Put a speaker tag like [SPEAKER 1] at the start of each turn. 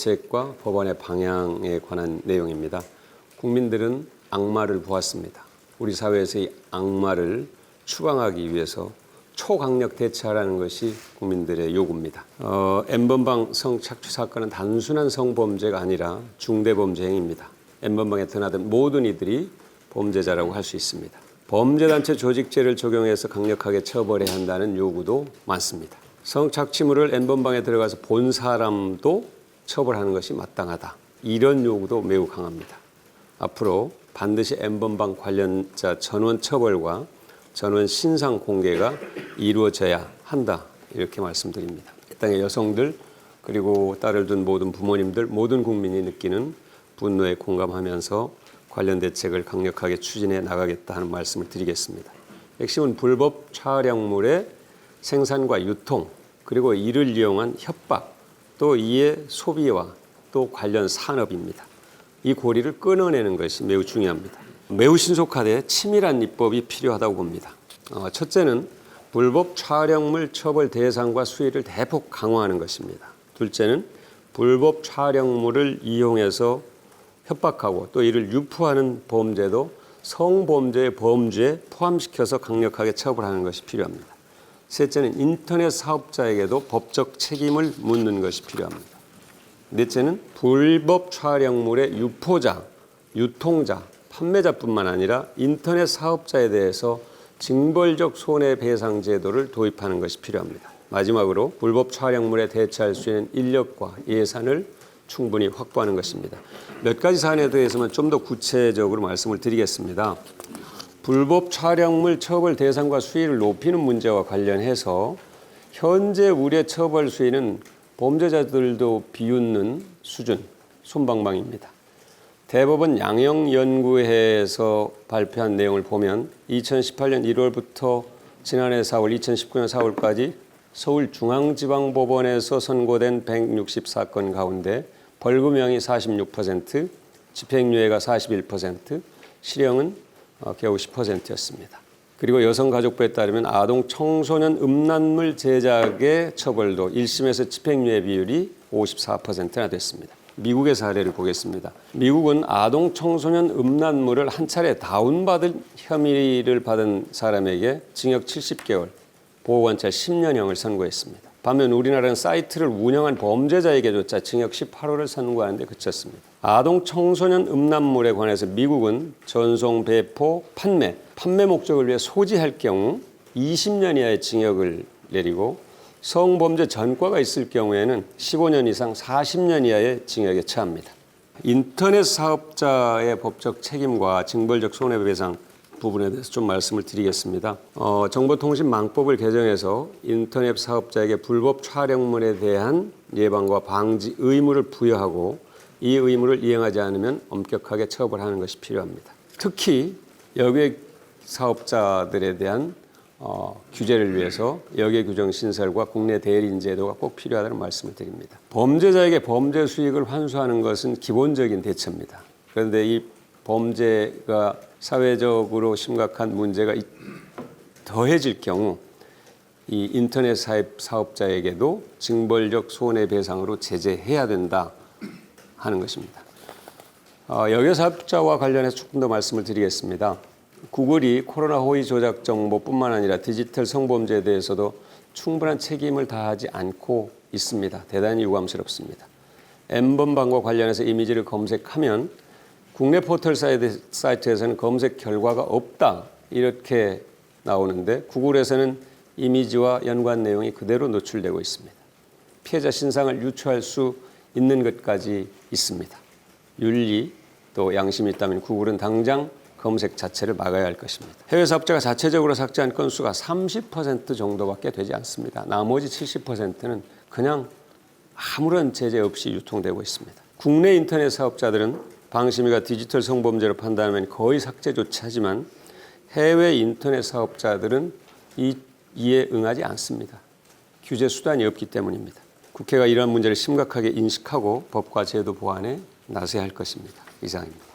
[SPEAKER 1] 대책과 법안의 방향에 관한 내용입니다. 국민들은 악마를 보았습니다. 우리 사회에서의 악마를 추방하기 위해서 초강력 대처하라는 것이 국민들의 요구입니다. N번방 성착취 사건은 단순한 성범죄가 아니라 중대범죄 행위입니다. N번방에 드나든 모든 이들이 범죄자라고 할 수 있습니다. 범죄단체 조직죄를 적용해서 강력하게 처벌해야 한다는 요구도 많습니다. 성착취물을 N번방에 들어가서 본 사람도 처벌하는 것이 마땅하다. 이런 요구도 매우 강합니다. 앞으로 반드시 N번방 관련자 전원 처벌과 전원 신상 공개가 이루어져야 한다. 이렇게 말씀드립니다. 이 땅의 여성들 그리고 딸을 둔 모든 부모님들 모든 국민이 느끼는 분노에 공감하면서 관련 대책을 강력하게 추진해 나가겠다 하는 말씀을 드리겠습니다. 핵심은 불법 촬영물의 생산과 유통 그리고 이를 이용한 협박 또 이의 소비와 또 관련 산업입니다. 이 고리를 끊어내는 것이 매우 중요합니다. 매우 신속하되 치밀한 입법이 필요하다고 봅니다. 첫째는 불법 촬영물 처벌 대상과 수위를 대폭 강화하는 것입니다. 둘째는 불법 촬영물을 이용해서 협박하고 또 이를 유포하는 범죄도 성범죄의 범죄에 포함시켜서 강력하게 처벌하는 것이 필요합니다. 셋째는 인터넷 사업자에게도 법적 책임을 묻는 것이 필요합니다. 넷째는 불법 촬영물의 유포자, 유통자, 판매자뿐만 아니라 인터넷 사업자에 대해서 징벌적 손해배상 제도를 도입하는 것이 필요합니다. 마지막으로 불법 촬영물에 대처할 수 있는 인력과 예산을 충분히 확보하는 것입니다. 몇 가지 사안에 대해서만 좀 더 구체적으로 말씀을 드리겠습니다. 불법 촬영물 처벌 대상과 수위를 높이는 문제와 관련해서 현재 우리의 처벌 수위는 범죄자들도 비웃는 수준, 솜방망입니다. 대법원 양형연구회에서 발표한 내용을 보면 2018년 1월부터 지난해 4월, 2019년 4월까지 서울중앙지방법원에서 선고된 160사건 가운데 벌금형이 46%, 집행유예가 41%, 실형은 겨우 10%였습니다. 그리고 여성가족부에 따르면 아동 청소년 음란물 제작의 처벌도 1심에서 집행유예 비율이 54%나 됐습니다. 미국의 사례를 보겠습니다. 미국은 아동 청소년 음란물을 한 차례 다운받은 혐의를 받은 사람에게 징역 70개월, 보호관찰 10년형을 선고했습니다. 반면 우리나라는 사이트를 운영한 범죄자에게조차 징역 18호를 선고하는데 그쳤습니다. 아동 청소년 음란물에 관해서 미국은 전송, 배포, 판매 목적을 위해 소지할 경우 20년 이하의 징역을 내리고 성범죄 전과가 있을 경우에는 15년 이상 40년 이하의 징역에 처합니다. 인터넷 사업자의 법적 책임과 징벌적 손해배상 부분에 대해서 좀 말씀을 드리겠습니다. 정보통신망법을 개정해서 인터넷 사업자에게 불법 촬영물에 대한 예방과 방지 의무를 부여하고 이 의무를 이행하지 않으면 엄격하게 처벌하는 것이 필요합니다. 특히 여객 사업자들에 대한 규제를 위해서 여객규정 신설과 국내 대리인 제도가 꼭 필요하다는 말씀을 드립니다. 범죄자에게 범죄 수익을 환수하는 것은 기본적인 대처입니다. 그런데 이 범죄가 사회적으로 심각한 문제가 더해질 경우 이 인터넷 사업자에게도 징벌적 손해배상으로 제재해야 된다 하는 것입니다. 여객 사업자와 관련해서 조금 더 말씀을 드리겠습니다. 구글이 코로나 호의 조작 정보뿐만 아니라 디지털 성범죄에 대해서도 충분한 책임을 다하지 않고 있습니다. 대단히 유감스럽습니다. N번방과 관련해서 이미지를 검색하면 국내 포털 사이트에서는 검색 결과가 없다 이렇게 나오는데 구글에서는 이미지와 연관 내용이 그대로 노출되고 있습니다. 피해자 신상을 유추할 수 있는 것까지 있습니다. 윤리 또 양심이 있다면 구글은 당장 검색 자체를 막아야 할 것입니다. 해외 사업자가 자체적으로 삭제한 건수가 30% 정도밖에 되지 않습니다. 나머지 70%는 그냥 아무런 제재 없이 유통되고 있습니다. 국내 인터넷 사업자들은 방심위가 디지털 성범죄로 판단하면 거의 삭제조차 하지만 해외 인터넷 사업자들은 이에 응하지 않습니다. 규제 수단이 없기 때문입니다. 국회가 이러한 문제를 심각하게 인식하고 법과 제도 보완에 나서야 할 것입니다. 이상입니다.